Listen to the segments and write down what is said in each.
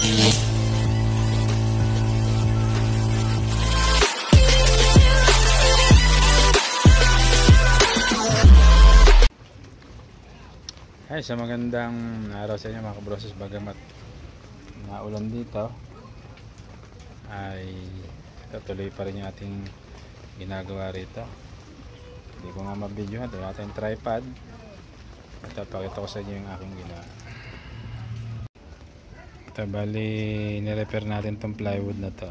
Ay, sa magandang araw sa inyo mga kabroses. Bagamat naulan dito, ay tuloy pa rin yung ating ginagawa rito. Hindi ko nga mabidyohan ito ating tripod. Ito, pakita ko sa inyo yung aking ginawa. Ito, bali nirepair natin tong plywood na to.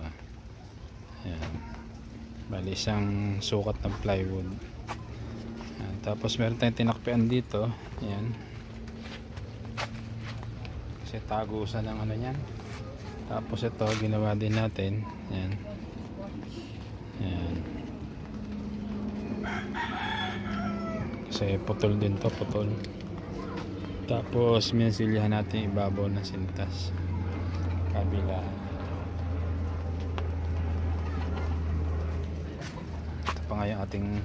Ayan. Bali isang sukat ng plywood. Ayan. Tapos meron tayong tinakpian dito. Ayan, kasi tagusan ng ano yan. Tapos ito ginawa din natin. Ayan. Ayan. Kasi putol din to, putol. Tapos minsilyahan natin ibabaw na sintas kabila. Ito pa nga yung ating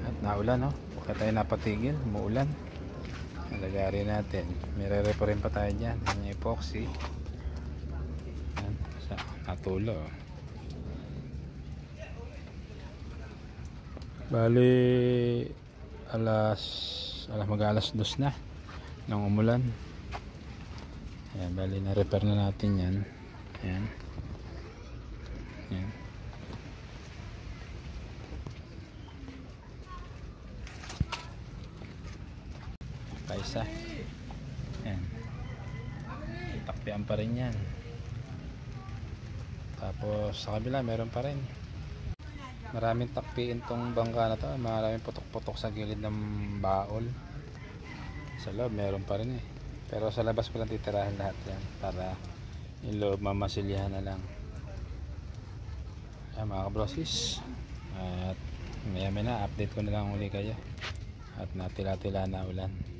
at naulan, no? Kaya tayo napatigil, umuulan. Nalagari natin, mirere pa rin pa tayo dyan. Yung epoxy natulo. Bali mag-alas 2 na nang umulan. Ayan, bali na repair na natin yan. Ayan. Ayan. Paisa. Ayan. Itakpian pa rin yan. Tapos sa kabila meron pa rin. Maraming takpiin tong bangka na to. Maraming putok-putok sa gilid ng baol. Sa loob meron pa rin eh. Pero sa labas ko lang titirahin lahat yan para yung loob mamasilyahan na lang. Ayan mga kabrosis. At maya na update ko na lang uli kayo. At natila-tila na ulan.